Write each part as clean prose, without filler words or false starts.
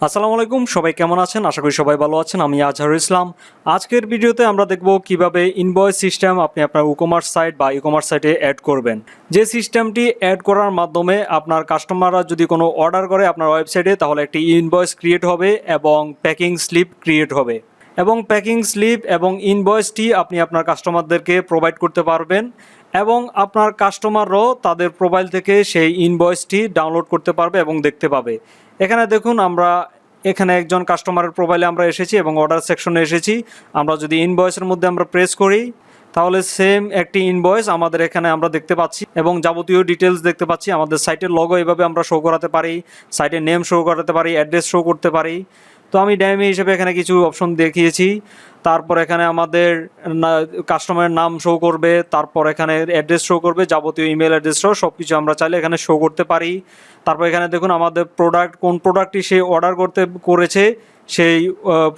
আসসালামু আলাইকুম, সবাই কেমন আছেন? আশা করি সবাই ভালো আছেন। আমি আজহারুল ইসলাম। আজকের ভিডিওতে আমরা দেখব কিভাবে ইনভয়েস সিস্টেম আপনি আপনার ই-কমার্স সাইট বা ই-কমার্স সাইটে অ্যাড করবেন। যে সিস্টেমটি অ্যাড করার মাধ্যমে আপনার কাস্টমাররা যদি কোনো অর্ডার করে আপনার ওয়েবসাইটে, তাহলে একটি ইনভয়েস ক্রিয়েট হবে এবং প্যাকিং স্লিপ ক্রিয়েট হবে। এবং প্যাকিং স্লিপ এবং ইনভয়েসটি আপনি আপনার কাস্টমারদেরকে প্রোভাইড করতে পারবেন এবং আপনার কাস্টমাররাও তাদের প্রোফাইল থেকে সেই ইনভয়েসটি ডাউনলোড করতে পারবে এবং দেখতে পাবে। এখানে দেখুন, আমরা এখানে একজন কাস্টমারের প্রোফাইলে আমরা এসেছি এবং অর্ডার সেকশনে এসেছি। আমরা যদি ইনভয়েসের মধ্যে আমরা প্রেস করি, তাহলে সেম একটি ইনভয়েস আমাদের এখানে আমরা দেখতে পাচ্ছি এবং যাবতীয় ডিটেলস দেখতে পাচ্ছি। আমাদের সাইটের লগো এভাবে আমরা শো করাতে পারি, সাইটের নেম শো করাতে পারি, অ্যাড্রেস শো করতে পারি। তো আমি ড্যামি হিসেবে এখানে কিছু অপশন দেখিয়েছি। তারপর এখানে আমাদের কাস্টমারের নাম শো করবে, তারপর এখানে অ্যাড্রেস শো করবে, যাবতীয় ইমেল অ্যাড্রেস সব কিছু আমরা চাইলে এখানে শো করতে পারি। তারপর এখানে দেখুন আমাদের কোন প্রোডাক্টটি সে অর্ডার করেছে সেই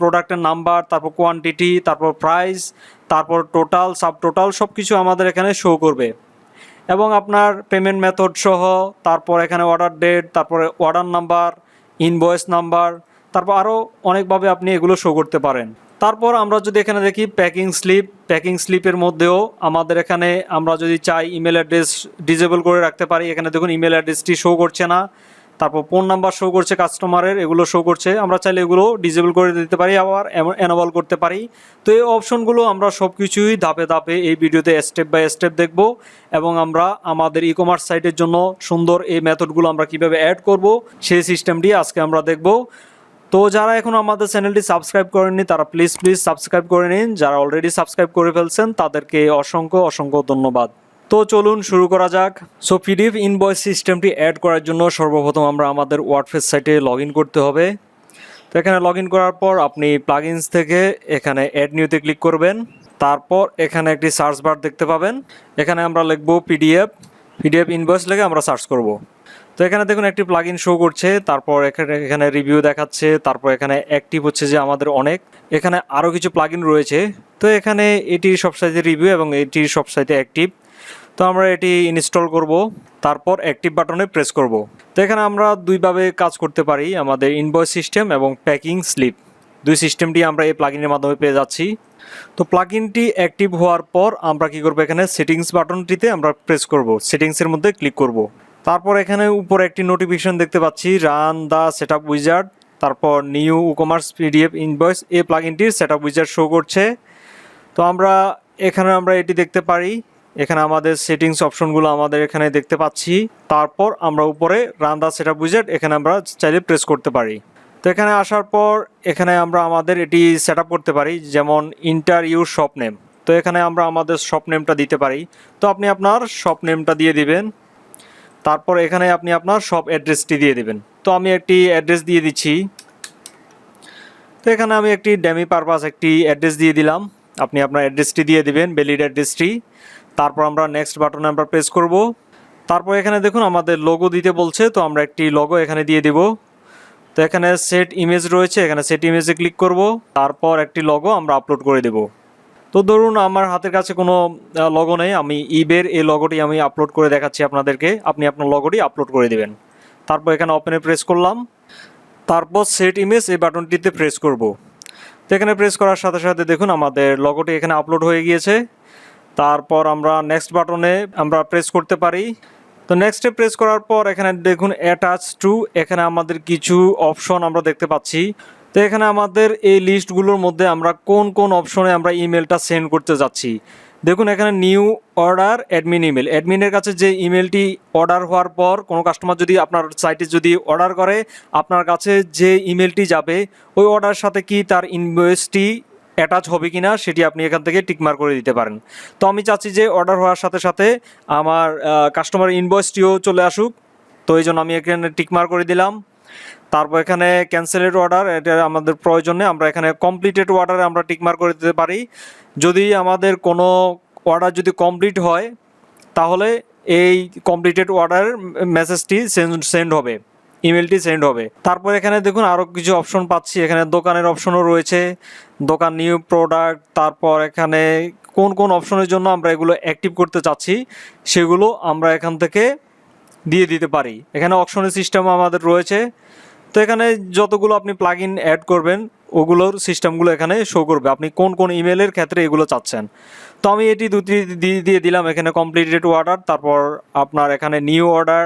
প্রোডাক্টের নাম্বার, তারপর কোয়ান্টিটি, তারপর প্রাইস, তারপর টোটাল, সাব টোটাল সব কিছু আমাদের এখানে শো করবে। এবং আপনার পেমেন্ট মেথড সহ, তারপর এখানে অর্ডার ডেট, তারপরে অর্ডার নাম্বার, ইনভয়েস নাম্বার, তারপর আরও অনেকভাবে আপনি এগুলো শো করতে পারেন। তারপর আমরা যদি এখানে দেখি প্যাকিং স্লিপের মধ্যেও আমাদের এখানে আমরা যদি চাই ইমেল অ্যাড্রেস ডিসেবল করে রাখতে পারি। এখানে দেখুন ইমেল অ্যাড্রেসটি শো করছে না, তারপর ফোন নাম্বার শো করছে কাস্টমারের, এগুলো শো করছে। আমরা চাইলে এগুলো ডিসেবল করে দিতে পারি, আবার এনেবল করতে পারি। তো এই অপশনগুলো আমরা সব কিছুই ধাপে ধাপে এই ভিডিওতে স্টেপ বাই স্টেপ দেখব এবং আমরা আমাদের ই-কমার্স সাইটের জন্য সুন্দর এই মেথডগুলো আমরা কিভাবে অ্যাড করব সেই সিস্টেমটি আজকে আমরা দেখব। তো যারা এখন আমাদের চ্যানেলটি সাবস্ক্রাইব করেননি তারা প্লিজ সাবস্ক্রাইব করে নিন। যারা অলরেডি সাবস্ক্রাইব করে ফেলছেন তাদেরকে অসংখ্য অসংখ্য ধন্যবাদ। তো চলুন শুরু করা যাক। সো পিডিএফ ইনভয়েস সিস্টেমটি অ্যাড করার জন্য সর্বপ্রথম আমরা আমাদের ওয়ার্ডপ্রেস সাইটে লগ ইন করতে হবে। তো এখানে লগ ইন করার পর আপনি প্লাগইনস থেকে এখানে অ্যাড নিউতে ক্লিক করবেন। তারপর এখানে একটি সার্চ বার দেখতে পাবেন, এখানে আমরা লিখব পিডিএফ ইনভয়েস লিখে আমরা সার্চ করব। তো এখানে দেখুন একটি প্লাগইন শো করছে, তারপর এখানে রিভিউ দেখাচ্ছে, তারপর এখানে অ্যাক্টিভ হচ্ছে যে আমাদের অনেক, এখানে আরও কিছু প্লাগইন রয়েছে। তো এখানে এটি সবসাইতে রিভিউ এবং এটি সবসাইতে অ্যাক্টিভ। তো আমরা এটি ইনস্টল করব, তারপর অ্যাক্টিভ বাটনে প্রেস করব। তো এখানে আমরা দুইভাবে কাজ করতে পারি, আমাদের ইনভয়েস সিস্টেম এবং প্যাকিং স্লিপ দুই সিস্টেমটি আমরা এই প্লাগইনের মাধ্যমে পেয়ে যাচ্ছি। তো প্লাগইনটি অ্যাক্টিভ হওয়ার পর আমরা কি করব, এখানে সেটিংস বাটনটিতে আমরা প্রেস করব, সেটিংসের মধ্যে ক্লিক করব। তারপর এখানে উপরে একটি নোটিফিকেশন দেখতে পাচ্ছি, রান দ্য সেটআপ উইজার্ড, তারপর নিউ ই-কমার্স পিডিএফ ইনভয়েস, এই প্লাগইনটির সেটআপ উইজার্ড শো করছে। তো আমরা এটি দেখতে পারি, এখানে আমাদের সেটিংস অপশনগুলো আমাদের এখানে দেখতে পাচ্ছি। তারপর আমরা উপরে রান দ্য সেটআপ উইজার্ড এখানে আমরা চাইলে প্রেস করতে পারি। তো এখানে আসার পর এখানে আমরা আমাদের এটি সেট করতে পারি, যেমন ইন্টার ইউর শপ নেম। তো এখানে আমরা আমাদের শপ নেমটা দিতে পারি। তো আপনি আপনার শপ নেমটা দিয়ে দিবেন, তারপর এখানে আপনি আপনার শপ অ্যাড্রেসটি দিয়ে দিবেন। তো আমি একটি অ্যাড্রেস দিয়ে দিচ্ছি। তো এখানে আমি একটি ডেমি পারপাস একটি অ্যাড্রেস দিয়ে দিলাম, আপনি আপনার অ্যাড্রেসটি দিয়ে দিবেন, ভ্যালিড অ্যাড্রেসটি। তারপর আমরা নেক্সট বাটনে আমরা প্রেস করব। তারপর এখানে দেখুন আমাদের লোগো দিতে বলছে, তো আমরা একটি লোগো এখানে দিয়ে দিব। তো এখানে সেট ইমেজ রয়েছে, এখানে সেট ইমেজে ক্লিক করব, তারপর একটি লোগো আমরা আপলোড করে দেব। তো ধরুন আমার হাতের কাছে কোনো লোগো নেই, আমি ইবের এই লোগোটি আমি আপলোড করে দেখাচ্ছি আপনাদেরকে, আপনি আপনার লোগোটি আপলোড করে দেবেন। তারপর এখানে ওপেনে প্রেস করলাম, তারপর সেট ইমেজ এই বাটনটিতে প্রেস করব। তো এখানে প্রেস করার সাথে সাথে দেখুন আমাদের লোগোটি এখানে আপলোড হয়ে গিয়েছে। তারপর আমরা নেক্সট বাটনে আমরা প্রেস করতে পারি। তো নেক্সটে প্রেস করার পর এখানে দেখুন অ্যাটাচ টু, এখানে আমাদের কিছু অপশন আমরা দেখতে পাচ্ছি। তো এখানে আমাদের এই লিস্টগুলোর মধ্যে আমরা কোন কোন অপশনে আমরা ইমেলটা সেন্ড করতে যাচ্ছি। দেখুন এখানে নিউ অর্ডার অ্যাডমিন ইমেল, অ্যাডমিনের কাছে যে ইমেলটি অর্ডার হওয়ার পর কোনো কাস্টমার যদি আপনার সাইটে যদি অর্ডার করে, আপনার কাছে যে ইমেলটি যাবে ওই অর্ডারের সাথে কি তার ইনভয়েসটি অ্যাটাচ হবে কিনা সেটি আপনি এখান থেকে টিকমার্ক করে দিতে পারেন। তো আমি চাচ্ছি যে অর্ডার হওয়ার সাথে সাথে আমার কাস্টমার ইনভয়েসটিও চলে আসুক, তো এই জন্য আমি এখানে টিকমার্ক করে দিলাম। তারপর এখানে ক্যান্সেলেড অর্ডার, এটা আমাদের প্রয়োজনে আমরা এখানে কমপ্লিটেড অর্ডারে আমরা টিকমার্ক করে দিতে পারি। যদি আমাদের কোনো অর্ডার যদি কমপ্লিট হয় তাহলে এই কমপ্লিটেড অর্ডারের মেসেজটি সেন্ড হবে, ইমেলটি সেন্ড হবে। তারপর এখানে দেখুন আরও কিছু অপশন পাচ্ছি, এখানে দোকানের অপশনও রয়েছে, দোকান নিউ প্রোডাক্ট। তারপর এখানে কোন কোন অপশনের জন্য আমরা এগুলো অ্যাক্টিভ করতে চাচ্ছি সেগুলো আমরা এখান থেকে দিয়ে দিতে পারি। এখানে অপশনের সিস্টেম আমাদের রয়েছে। তো এখানে যতগুলো আপনি প্লাগ ইন অ্যাড করবেন ওগুলোর সিস্টেমগুলো এখানে শো করবে, আপনি কোন কোন ইমেলের ক্ষেত্রে এগুলো চাচ্ছেন। তো আমি এটি দুটি দিয়ে দিলাম এখানে কমপ্লিটেড অর্ডার, তারপর আপনার এখানে নিউ অর্ডার,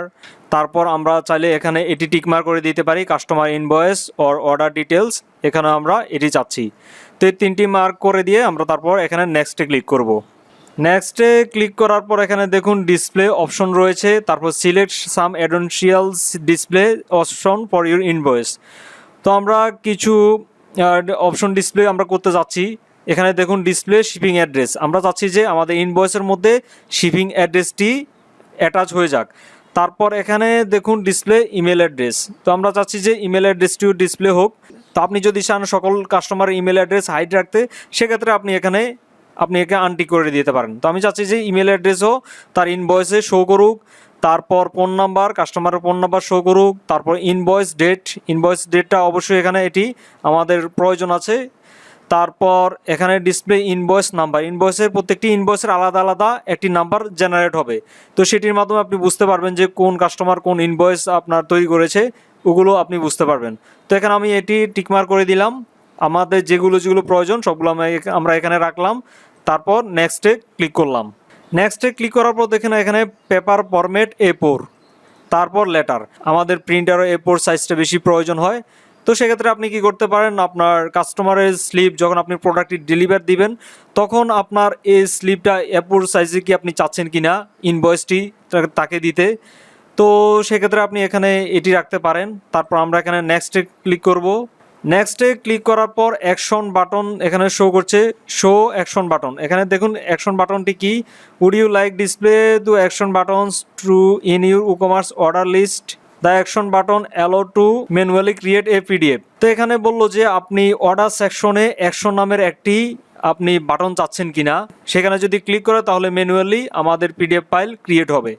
তারপর আমরা চাইলে এখানে এটি টিকমার্ক করে দিতে পারি customer invoice or order details, এখানে আমরা এটি চাচ্ছি। তো এই 3টি মার্ক করে দিয়ে আমরা তারপর এখানে নেক্সটে ক্লিক করব। নেক্সটে ক্লিক করার পর এখানে দেখুন ডিসপ্লে অপশন রয়েছে, তারপর select some essentials display option for your invoice. তো আমরা কিছু অপশন ডিসপ্লে আমরা করতে যাচ্ছি। এখানে দেখুন ডিসপ্লে শিপিং অ্যাড্রেস, আমরা চাচ্ছি যে আমাদের ইনভয়েসের মধ্যে শিপিং অ্যাড্রেসটি অ্যাটাচ হয়ে যাক। তারপর এখানে দেখুন ডিসপ্লে ইমেল অ্যাড্রেস, তো আমরা চাচ্ছি যে ইমেল অ্যাড্রেসটিও ডিসপ্লে হোক। তো আপনি যদি চান সকল কাস্টমারের ইমেল অ্যাড্রেস হাইড রাখতে, সেক্ষেত্রে আপনি একে আনটিক করে দিতে পারেন। তো আমি চাচ্ছি যে ইমেল অ্যাড্রেসও তার ইনভয়েসে শো করুক, তারপর ফোন নাম্বার, কাস্টমারের ফোন নাম্বার শো করুক, তারপর ইনভয়েস ডেটটা অবশ্যই এখানে এটি আমাদের প্রয়োজন আছে। তারপর এখানে ডিসপ্লে ইনভয়েস নাম্বার, ইনভয়েসের প্রত্যেকটি ইনভয়েসের আলাদা আলাদা একটি নাম্বার জেনারেট হবে। তো সেটির মাধ্যমে আপনি বুঝতে পারবেন যে কোন কাস্টমার কোন ইনভয়েস আপনার তৈরি করেছে, ওগুলো আপনি বুঝতে পারবেন। তো এখানে আমি এটি টিকমার্ক করে দিলাম, আমাদের যেগুলো প্রয়োজন সবগুলো আমরা এখানে রাখলাম। তারপর নেক্সটে ক্লিক করলাম। নেক্সটে ক্লিক করার পর দেখেন এখানে পেপার ফরম্যাট A4, তারপর লেটার। আমাদের প্রিন্টারও A4 সাইজটা বেশি প্রয়োজন হয়। তো সেক্ষেত্রে আপনি কি করতে পারেন, আপনার কাস্টমারের স্লিপ যখন আপনি প্রোডাক্টটি ডেলিভার দিবেন, তখন আপনার এই স্লিপটা A4 সাইজে কি আপনি চাচ্ছেন কি না ইনভয়েসটি তাকে দিতে, তো সেক্ষেত্রে আপনি এখানে এটি রাখতে পারেন। তারপর আমরা এখানে নেক্সটে ক্লিক করব। নেক্সটে ক্লিক করার পর অ্যাকশন বাটন এখানে শো করছে, শো অ্যাকশন বাটন। এখানে দেখুন অ্যাকশন বাটনটি কি, would you like display the action buttons to in your e-commerce order list, the action button allow to manually create a PDF. তো এখানে বললো যে আপনি অর্ডার সেকশনে অ্যাকশন নামের একটি আপনি বাটন চাচ্ছেন কিনা, সেখানে যদি ক্লিক করে তাহলে ম্যানুয়ালি আমাদের পিডিএফ ফাইল ক্রিয়েট হবে।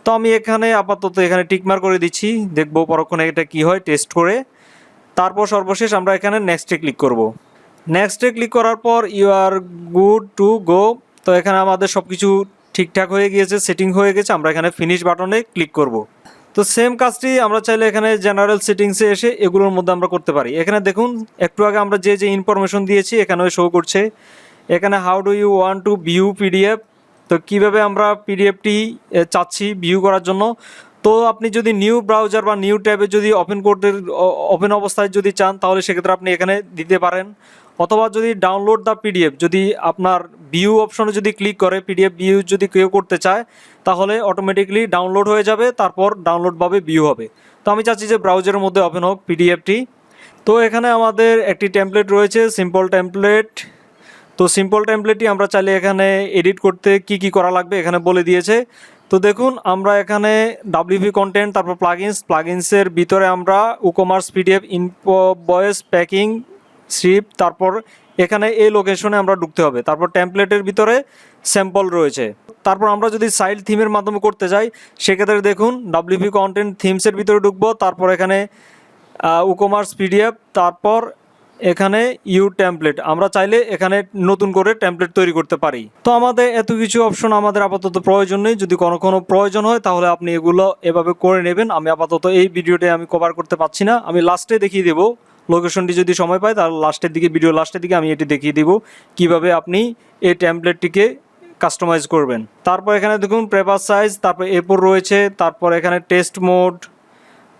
তো আমি এখানে আপাতত এখানে টিকমার্ক করে দিচ্ছি, দেখবো পরক্ষণে এটা কি হয় টেস্ট করে। তারপর সর্বশেষ আমরা এখানে নেক্সটে ক্লিক করব। নেক্সটে ক্লিক করার পর you are good to go. তো এখানে আমাদের সব কিছু ঠিকঠাক হয়ে গিয়েছে, সেটিং হয়ে গেছে, আমরা এখানে ফিনিশ বাটনে ক্লিক করব। তো সেম কাজটি আমরা চাইলে এখানে জেনারেল সেটিংসে এসে এগুলোর মধ্যে আমরা করতে পারি। এখানে দেখুন একটু আগে আমরা যে ইনফরমেশন দিয়েছি এখানেও শো করছে। এখানে how do you want to view PDF, তো কীভাবে আমরা পিডিএফটি চাচ্ছি ভিউ করার জন্য। তো আপনি যদি নিউ ব্রাউজার বা নিউ ট্যাবে যদি ওপেন অবস্থায় যদি চান, তাহলে সেক্ষেত্রে আপনি এখানে দিতে পারেন। অথবা যদি ডাউনলোড দ্য পিডিএফ, যদি আপনার ভিউ অপশনে যদি ক্লিক করে পিডিএফ ভিউ যদি কেউ করতে চায়, তাহলে অটোমেটিকলি ডাউনলোড হয়ে যাবে, তারপর ডাউনলোডভাবে ভিউ হবে। তো আমি চাচ্ছি যে ব্রাউজারের মধ্যে ওপেন হোক পিডিএফটি। তো এখানে আমাদের একটি টেমপ্লেট রয়েছে, সিম্পল টেমপ্লেট। তো সিম্পল টেমপ্লেটটি আমরা চাইলে এখানে এডিট করতে কি কি করা লাগবে এখানে বলে দিয়েছে। তো দেখুন আমরা এখানে WP কন্টেন্ট, তারপর প্লাগইনসের ভিতরে আমরা e-commerce PDF invoice packing ship, তারপর এখানে এই লোকেশনে আমরা ঢুকতে হবে। তারপর টেমপ্লেটের ভিতরে স্যাম্পল রয়েছে। তারপর আমরা যদি সাইড থিমের মাধ্যমে করতে যাই, সেক্ষেত্রে দেখুন WP কন্টেন্ট থিমসের ভিতরে ঢুকবো, তারপর এখানে ই-কমার্স পিডিএফ, তারপর এখানে ইউ টেমপ্লেট। আমরা চাইলে এখানে নতুন করে টেমপ্লেট তৈরি করতে পারি। তো আমাদের এত কিছু অপশন আমাদের আপাতত প্রয়োজন নেই, যদি কোনো প্রয়োজন হয় তাহলে আপনি এগুলো এভাবে করে নেবেন। আমি আপাতত এই ভিডিওতে আমি কভার করতে পারছি না, আমি লাস্টে দেখিয়ে দেবো লোকেশনটি যদি সময় পাই, তাহলে ভিডিও লাস্টের দিকে আমি এটি দেখিয়ে দেবো কীভাবে আপনি এই টেমপ্লেটটিকে কাস্টমাইজ করবেন। তারপর এখানে দেখুন পেপার সাইজ, তারপর A4 রয়েছে, তারপর এখানে টেক্সট মোড,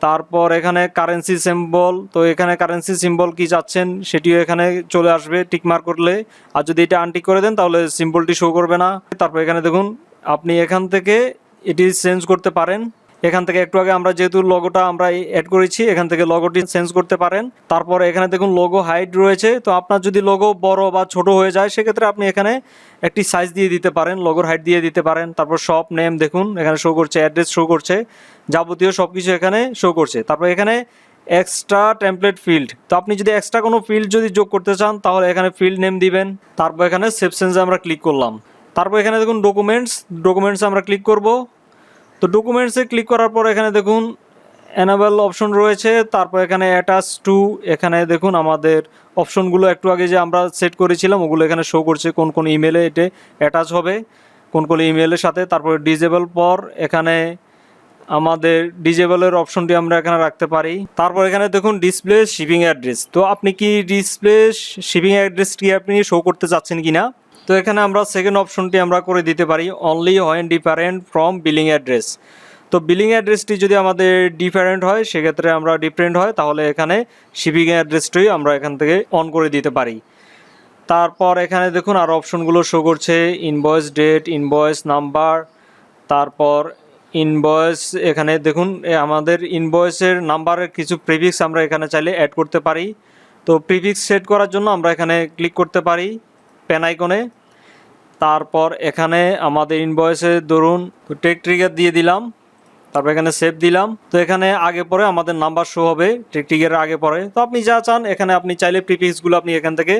তারপর এখানে কারেন্সি সিম্বল। তো এখানে কারেন্সি সিম্বল কি চাচ্ছেন সেটিও এখানে চলে আসবে টিকমার্ক করলে, আর যদি এটা আনটিক করে দেন তাহলে সিম্বলটি শো করবে না। তারপর এখানে দেখুন আপনি এখান থেকে এটি চেঞ্জ করতে পারেন। এখান থেকে একটু আগে আমরা যেহেতু লোগোটা আমরা অ্যাড করেছি, এখান থেকে লোগোটি চেঞ্জ করতে পারেন। তারপর এখানে দেখুন লোগো হাইট রয়েছে। তো আপনার যদি লোগো বড় বা ছোট হয়ে যায়, সেক্ষেত্রে আপনি এখানে একটি সাইজ দিয়ে দিতে পারেন, লোগোর হাইট দিয়ে দিতে পারেন। তারপর শপ নেম দেখুন এখানে শো করছে, অ্যাড্রেস শো করছে, যাবতীয় সব কিছু এখানে শো করছে। তারপর এখানে এক্সট্রা টেমপ্লেট ফিল্ড, তো আপনি যদি এক্সট্রা কোনো ফিল্ড যদি যোগ করতে চান তাহলে এখানে ফিল্ড নেম দিবেন। তারপর এখানে সেভ চেঞ্জে আমরা ক্লিক করলাম। তারপর এখানে দেখুন ডকুমেন্টস আমরা ক্লিক করব। তো ডকুমেন্টসে ক্লিক করার পর এখানে দেখুন এনাবেল অপশন রয়েছে, তারপর এখানে অ্যাটাচ টু, এখানে দেখুন আমাদের অপশনগুলো একটু আগে যে আমরা সেট করেছিলাম ওগুলো এখানে শো করছে, কোন কোন ইমেলে এটা অ্যাটাচ হবে, কোন কোন ইমেলের সাথে। তারপরে ডিজেবল পর এখানে আমাদের ডিজেবলের অপশনটি আমরা এখানে রাখতে পারি। তারপর এখানে দেখুন ডিসপ্লে শিপিং অ্যাড্রেস। তো আপনি কি ডিসপ্লে শিপিং অ্যাড্রেসটি আপনি শো করতে চাচ্ছেন কিনা, তো এখানে আমরা সেকেন্ড অপশনটি আমরা করে দিতে পারি only when different from billing address. তো বিলিং অ্যাড্রেসটি যদি আমাদের ডিফারেন্ট হয়, সেক্ষেত্রে আমরা ডিফারেন্ট হয়, তাহলে এখানে শিপিং অ্যাড্রেসটি আমরা এখান থেকে অন করে দিতে পারি। তারপর এখানে দেখুন আরও অপশনগুলো শো করছে, ইনভয়েস ডেট, ইনভয়েস নাম্বার, তারপর ইনভয়েস। এখানে দেখুন আমাদের ইনভয়েসের নাম্বারের কিছু প্রিফিক্স আমরা এখানে চাইলে অ্যাড করতে পারি। তো প্রিফিক্স সেট করার জন্য আমরা এখানে ক্লিক করতে পারি পেন আইকনে। তারপর এখানে আমাদের ইনভয়েসে ধরুন টেক ট্রিগার দিয়ে দিলাম, তারপর এখানে সেভ দিলাম। তো এখানে আগে পরে আমাদের নাম্বার শো হবে টেক ট্রিগারের আগে পরে। তো আপনি যা চান এখানে আপনি চাইলে প্রিফিক্সগুলো আপনি এখান থেকে।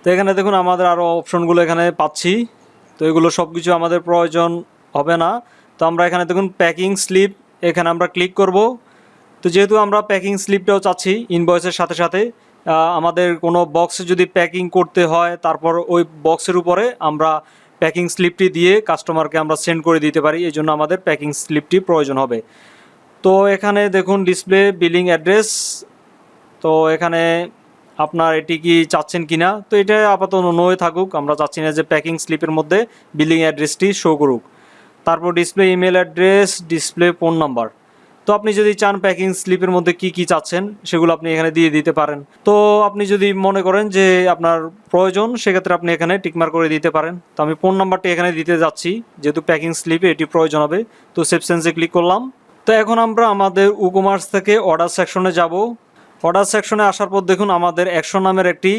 তো এখানে দেখুন আমাদের আরও অপশনগুলো এখানে পাচ্ছি। তো এগুলো সব কিছু আমাদের প্রয়োজন হবে না। তো আমরা এখানে দেখুন প্যাকিং স্লিপ, এখানে আমরা ক্লিক করব। তো যেহেতু আমরা প্যাকিং স্লিপটাও চাচ্ছি ইনভয়েসের সাথে সাথে, আমাদের কোনো বক্সে যদি প্যাকিং করতে হয়, তারপর ওই বক্সের উপরে আমরা প্যাকিং স্লিপটি দিয়ে কাস্টমারকে আমরা সেন্ড করে দিতে পারি, এই জন্য আমাদের প্যাকিং স্লিপটি প্রয়োজন হবে। তো এখানে দেখুন ডিসপ্লে বিলিং অ্যাড্রেস। তো এখানে আপনার এটি কি চাচ্ছেন কিনা, তো এটা আপাতত নোয়ে থাকুক, আমরা চাচ্ছি না যে প্যাকিং স্লিপের মধ্যে বিলিং অ্যাড্রেসটি শো করুক। তারপর display email address, display phone number. তো আপনি যদি চান প্যাকিং স্লিপের মধ্যে কি কি চাচ্ছেন সেগুলো আপনি এখানে দিয়ে দিতে পারেন। তো আপনি যদি মনে করেন যে আপনার প্রয়োজন, সেক্ষেত্রে আপনি এখানে টিকমার্ক করে দিতে পারেন। তো আমি ফোন নাম্বারটি এখানে দিতে যাচ্ছি, যেহেতু প্যাকিং স্লিপে এটি প্রয়োজন হবে। তো সেভ সেন্সে ক্লিক করলাম। তো এখন আমরা আমাদের উকমার্স থেকে অর্ডার সেকশনে যাব। অর্ডার সেকশনে আসার পর দেখুন আমাদের অ্যাকশন নামের একটি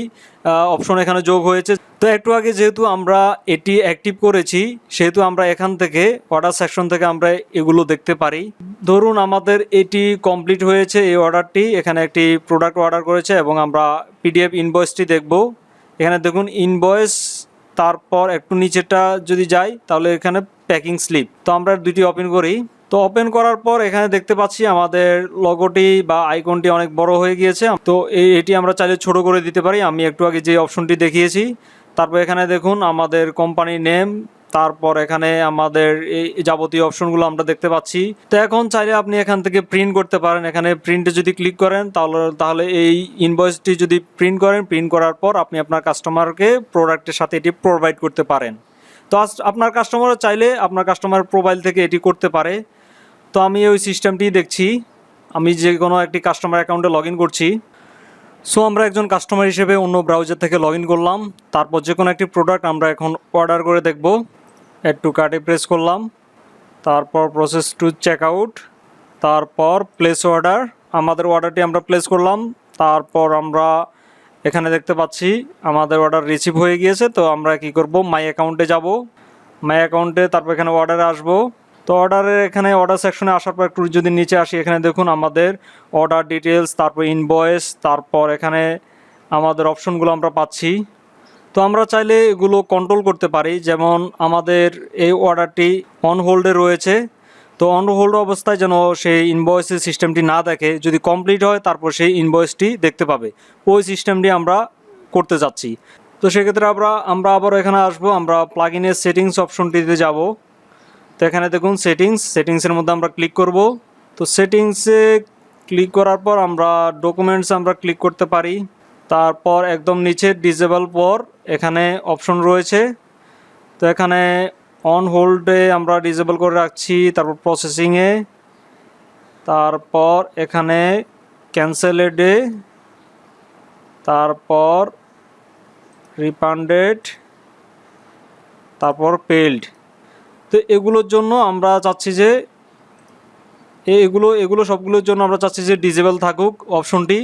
অপশন এখানে যোগ হয়েছে। তো একটু আগে যেহেতু আমরা এটি অ্যাক্টিভ করেছি, সেহেতু আমরা এখান থেকে অর্ডার সেকশন থেকে আমরা এগুলো দেখতে পারি। ধরুন আমাদের এটি কমপ্লিট হয়েছে, এই অর্ডারটি, এখানে একটি প্রোডাক্ট অর্ডার করেছে এবং আমরা পিডিএফ ইনভয়েসটি দেখব। এখানে দেখুন ইনভয়েস, তারপর একটু নিচেটা যদি যাই তাহলে এখানে প্যাকিং স্লিপ। তো আমরা দুটি ওপেন করি। তো ওপেন করার পর এখানে দেখতে পাচ্ছি আমাদের লগোটি বা আইকনটি অনেক বড় হয়ে গিয়েছে। তো এটি আমরা চাইলে ছোট করে দিতে পারি, আমি একটু আগে যে অপশনটি দেখিয়েছি। তারপর এখানে দেখুন আমাদের কোম্পানি নেম, তারপর এখানে আমাদের এই যাবতীয় অপশনগুলো আমরা দেখতে পাচ্ছি। তো এখন চাইলে আপনি এখান থেকে প্রিন্ট করতে পারেন। এখানে প্রিন্টে যদি ক্লিক করেন তাহলে এই ইনভয়েসটি যদি প্রিন্ট করেন, প্রিন্ট করার পর আপনি আপনার কাস্টমারকে প্রোডাক্টের সাথে এটি প্রোভাইড করতে পারেন। তো আপনার কাস্টমারও চাইলে আপনার কাস্টমার প্রোফাইল থেকে এটি করতে পারে। তো আমি ওই সিস্টেমটি দেখছি, আমি যে কোনো একটি কাস্টমার অ্যাকাউন্টে লগ ইন করছি। সো আমরা একজন কাস্টমার হিসেবে অন্য ব্রাউজার থেকে লগ ইন করলাম। তারপর যে কোনো একটি প্রোডাক্ট আমরা এখন অর্ডার করে দেখব। অ্যাড টু কার্টে প্রেস করলাম, তারপর প্রসেস টু চেক আউট, তারপর প্লেস অর্ডার। আমাদের অর্ডারটি আমরা প্লেস করলাম। তারপর আমরা এখানে দেখতে পাচ্ছি আমাদের অর্ডার রিসিভ হয়ে গিয়েছে। তো আমরা কি করব, মাই অ্যাকাউন্টে যাব। মাই অ্যাকাউন্টে তারপর এখানে অর্ডারে আসবো। তো অর্ডারের এখানে অর্ডার সেকশনে আসার পর একটু যদি নিচে আসি, এখানে দেখুন আমাদের অর্ডার ডিটেলস, তারপর ইনভয়েস, তারপর এখানে আমাদের অপশনগুলো আমরা পাচ্ছি। তো আমরা চাইলে এগুলো কন্ট্রোল করতে পারি, যেমন আমাদের এই অর্ডারটি অন হোল্ডে রয়েছে। তো অন হোল্ড অবস্থায় যেন সেই ইনভয়েসের সিস্টেমটি না দেখে, যদি কমপ্লিট হয় তারপর সেই ইনভয়েসটি দেখতে পাবে, ওই সিস্টেমটি আমরা করতে যাচ্ছি। তো সেক্ষেত্রে আমরা আবারও এখানে আসবো, আমরা প্লাগ ইনের সেটিংস অপশনটিতে যাব। তো এখানে দেখুন সেটিংসের মধ্যে আমরা ক্লিক করব। তো সেটিংসে ক্লিক করার পর আমরা ডকুমেন্টস আমরা ক্লিক করতে পারি। তারপর একদম নিচে ডিসেবল পর এখানে অপশন রয়েছে। তো এখানে অন হোল্ডে আমরা ডিসেবল করে রাখছি, তারপর প্রসেসিংয়ে, তারপর এখানে ক্যান্সেলেডে, তারপর রিফান্ডেড, তারপর পেইড। তো এগুলোর জন্য আমরা চাচ্ছি যে এগুলো সবগুলোর জন্য আমরা চাচ্ছি যে ডিসেবল থাকুক অপশনটি,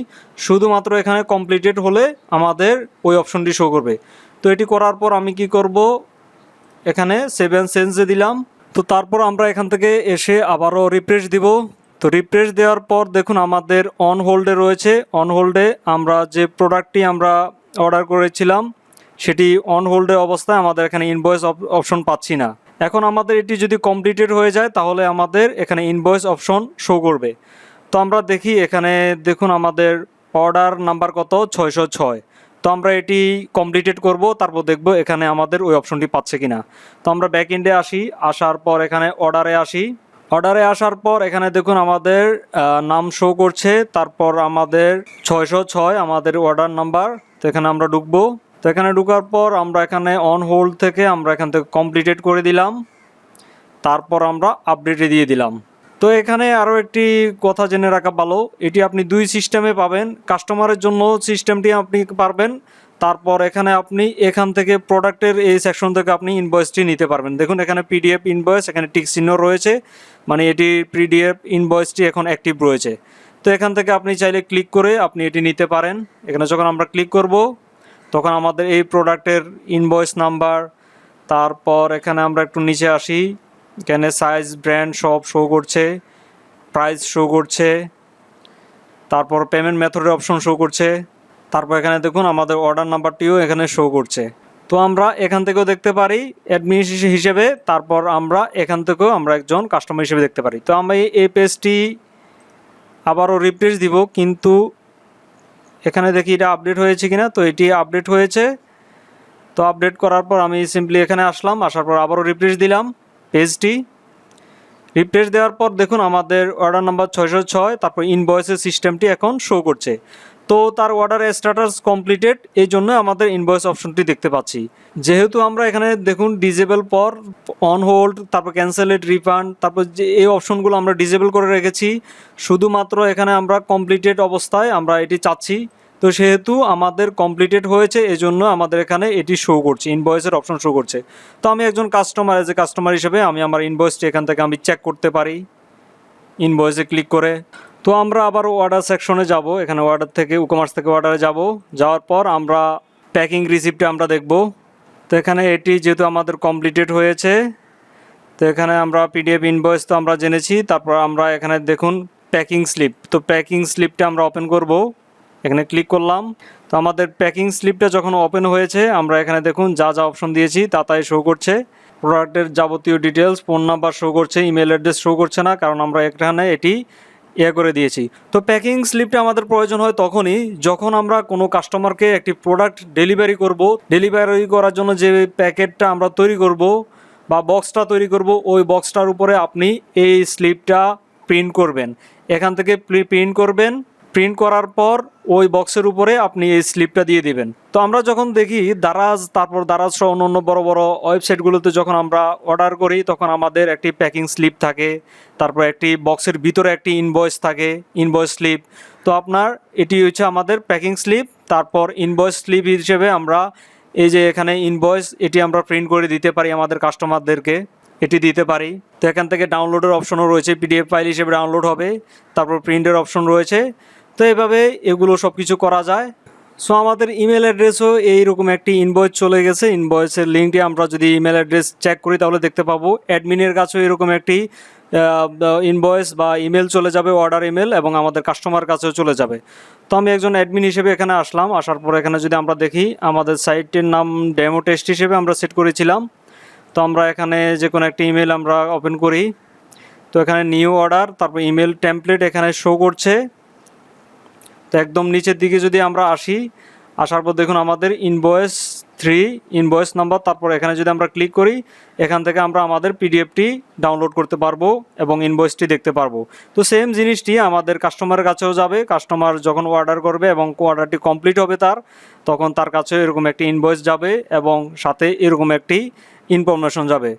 শুধুমাত্র এখানে কমপ্লিটেড হলে আমাদের ওই অপশনটি শো করবে। তো এটি করার পর আমি কি করব, এখানে 7 সেন্সে দিলাম। তো তারপর আমরা এখান থেকে এসে আবারও রিফ্রেশ দিব। তো রিফ্রেশ দেওয়ার পর দেখুন আমাদের অন হোল্ডে রয়েছে। অন হোল্ডে আমরা যে প্রোডাক্টটি আমরা অর্ডার করেছিলাম সেটি অন হোল্ডে অবস্থায় আমাদের এখানে ইনভয়েস অপশন পাচ্ছি না। এখন আমাদের এটি যদি কমপ্লিটেড হয়ে যায় তাহলে আমাদের এখানে ইনভয়েস অপশন শো করবে। তো আমরা দেখি এখানে দেখুন আমাদের অর্ডার নাম্বার কত, 606। তো আমরা এটি কমপ্লিটেড করব, তারপর দেখব এখানে আমাদের ওই অপশনটি পাচ্ছে কিনা। তো আমরা ব্যাক এন্ডে আসি, আসার পর এখানে অর্ডারে আসি। অর্ডারে আসার পর এখানে দেখুন আমাদের নাম শো করছে, তারপর আমাদের 606 আমাদের অর্ডার নাম্বার। তো এখানে আমরা ঢুকবো। তো এখানে ঢোকার পর আমরা এখানে অন হোল্ড থেকে আমরা এখান থেকে কমপ্লিটেড করে দিলাম, তারপর আমরা আপডেটে দিয়ে দিলাম। তো এখানে আরও একটি কথা জেনে রাখা ভালো, এটি আপনি দুই সিস্টেমে পাবেন। কাস্টমারের জন্য সিস্টেমটি আপনি পারবেন, তারপর এখানে আপনি এখান থেকে প্রোডাক্টের এই সেকশন থেকে আপনি ইনভয়েসটি নিতে পারবেন। দেখুন এখানে পিডিএফ ইনভয়েস, এখানে টিক চিহ্ন রয়েছে, মানে এটি পিডিএফ ইনভয়েসটি এখন অ্যাক্টিভ রয়েছে। তো এখান থেকে আপনি চাইলে ক্লিক করে আপনি এটি নিতে পারেন। এখানে যখন আমরা ক্লিক করব তখন আমাদের এই প্রোডাক্টের ইনভয়েস নাম্বার, তারপর এখানে আমরা একটু নিচে আসি, এখানে সাইজ, ব্র্যান্ড সব শো করছে, প্রাইস শো করছে, তারপর পেমেন্ট মেথডের অপশন শো করছে, তারপর এখানে দেখুন আমাদের অর্ডার নাম্বারটিও এখানে শো করছে। তো আমরা এখান থেকেও দেখতে পারি অ্যাডমিন হিসেবে, তারপর আমরা এখান থেকেও আমরা একজন কাস্টমার হিসেবে দেখতে পারি। তো আমি এই পেজটি আবারও রিফ্রেশ দিব, কিন্তু এখানে দেখি এটা আপডেট হয়েছে কিনা। তো এটি আপডেট হয়েছে। তো আপডেট করার পর আমি সিম্পলি এখানে আসলাম, আসার পর আবারও রিফ্রেশ দিলাম পেজটি। রিফ্রেশ দেওয়ার পর দেখুন আমাদের অর্ডার নাম্বার 606, তারপর ইনভয়েসের সিস্টেমটি এখন শো করছে। তো তার অর্ডারের স্ট্যাটাস কমপ্লিটেড, এই জন্য আমাদের ইনভয়েস অপশনটি দেখতে পাচ্ছি। যেহেতু আমরা এখানে দেখুন ডিজেবল পর, অন হোল্ড, তারপর ক্যান্সেলেড, রিফান্ড, তারপর যে এই অপশনগুলো আমরা ডিজেবল করে রেখেছি, শুধুমাত্র এখানে আমরা কমপ্লিটেড অবস্থায় আমরা এটি চাচ্ছি। তো সেহেতু আমাদের কমপ্লিটেড হয়েছে, এজন্য আমাদের এখানে এটি শো করছে, ইনভয়েসের অপশন শো করছে। তো আমি একজন কাস্টমার, এজ এ কাস্টমার হিসেবে আমি আমার ইনভয়েসটি এখান থেকে আমি চেক করতে পারি ইনভয়েসে ক্লিক করে। তো আমরা আবার অর্ডার সেকশনে যাব, এখানে অর্ডার থেকে ইকমার্স থেকে অর্ডারে যাব। যাওয়ার পর আমরা প্যাকিং রিসিপ্টে আমরা দেখব। তো এখানে এটি যেহেতু আমাদের কমপ্লিটেড হয়েছে, তো এখানে আমরা পিডিএফ ইনভয়েস তো আমরা জেনেছি, তারপর আমরা এখানে দেখুন প্যাকিং স্লিপ। তো প্যাকিং স্লিপটা আমরা ওপেন করব, এখানে ক্লিক করলাম। তো আমাদের প্যাকিং স্লিপটা যখন ওপেন হয়েছে, আমরা এখানে দেখুন যা যা অপশন দিয়েছি তা তাই শো করছে। প্রোডাক্টের যাবতীয় ডিটেলস, ফোন নাম্বার শো করছে, ইমেল অ্যাড্রেস শো করছে না, কারণ আমরা এখানে এটি করে দিয়েছি। তো প্যাকিং স্লিপটা আমাদের প্রয়োজন হয় তখনই যখন আমরা কোনো কাস্টমারকে একটি প্রোডাক্ট ডেলিভারি করব। ডেলিভারি করার জন্য যে প্যাকেটটা আমরা তৈরি করব বা বক্সটা তৈরি করব, ওই বক্সটার উপরে আপনি এই স্লিপটা প্রিন্ট করবেন। এখান থেকে প্রিন্ট করবেন, প্রিন্ট করার পর ওই বক্সের উপরে আপনি এই স্লিপটা দিয়ে দিবেন। তো আমরা যখন দেখি দারাজ, তারপর দারাজ সহ অন্য বড় বড় ওয়েবসাইটগুলোতে যখন আমরা অর্ডার করি, তখন আমাদের একটি প্যাকিং স্লিপ থাকে, তারপর একটি বক্সের ভিতরে একটি ইনভয়েস থাকে, ইনভয়েস স্লিপ। তো আপনার এটি হচ্ছে আমাদের প্যাকিং স্লিপ। তারপর ইনভয়েস স্লিপ হিসেবে আমরা এই যে এখানে ইনভয়েস, এটি আমরা প্রিন্ট করে দিতে পারি আমাদের কাস্টমারদেরকে, এটি দিতে পারি। তো এখান থেকে ডাউনলোডের অপশনও রয়েছে, পিডিএফ ফাইল হিসেবে ডাউনলোড হবে, তারপর প্রিন্টের অপশন রয়েছে। তো এইভাবে এগুলো সব কিছু করা যায়। সো আমাদের ইমেল অ্যাড্রেসও এইরকম একটি ইনভয়েস চলে গেছে। ইনভয়েসের লিঙ্কটি আমরা যদি ইমেল অ্যাড্রেস চেক করি তাহলে দেখতে পাবো অ্যাডমিনের কাছেও এরকম একটি ইনভয়েস বা ইমেল চলে যাবে, অর্ডার ইমেল, এবং আমাদের কাস্টমার কাছেও চলে যাবে। তো আমি একজন অ্যাডমিন হিসেবে এখানে আসলাম। আসার পর এখানে যদি আমরা দেখি আমাদের সাইটের নাম ডেমো টেস্ট হিসেবে আমরা সেট করেছিলাম। তো আমরা এখানে যে কোনো একটি ইমেল আমরা ওপেন করি। তো এখানে নিউ অর্ডার, তারপর ইমেল টেমপ্লেট এখানে শো করছে। তো একদম নিচের দিকে যদি আমরা আসি, আসার পর দেখুন আমাদের ইনভয়েস 3 ইনভয়েস নাম্বার, তারপর এখানে যদি আমরা ক্লিক করি, এখান থেকে আমরা আমাদের পিডিএফটি ডাউনলোড করতে পারবো এবং ইনভয়েসটি দেখতে পারবো। তো সেম জিনিসটি আমাদের কাস্টমারের কাছেও যাবে। কাস্টমার যখন অর্ডার করবে এবং অর্ডারটি কমপ্লিট হবে তখন তার কাছেও এরকম একটি ইনভয়েস যাবে এবং সাথে এরকম একটি ইনফরমেশন যাবে।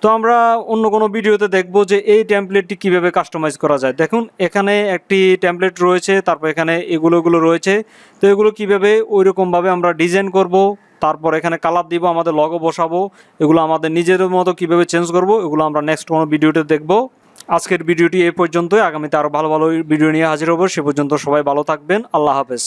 তো আমরা অন্য কোনো ভিডিওতে দেখব যে এই টেমপ্লেটটি কীভাবে কাস্টমাইজ করা যায়। দেখুন এখানে একটি টেমপ্লেট রয়েছে, তারপর এখানে এগুলো রয়েছে। তো এগুলো কীভাবে ওইরকমভাবে আমরা ডিজাইন করব, তারপর এখানে কালার দিব, আমাদের লগো বসাবো, এগুলো আমাদের নিজের মতো কীভাবে চেঞ্জ করব, এগুলো আমরা নেক্সট কোনো ভিডিওতে দেখব। আজকের ভিডিওটি এই পর্যন্তই। আগামীতে আরও ভালো ভালো ভিডিও নিয়ে হাজির হব। সে পর্যন্ত সবাই ভালো থাকবেন। আল্লাহ হাফেজ।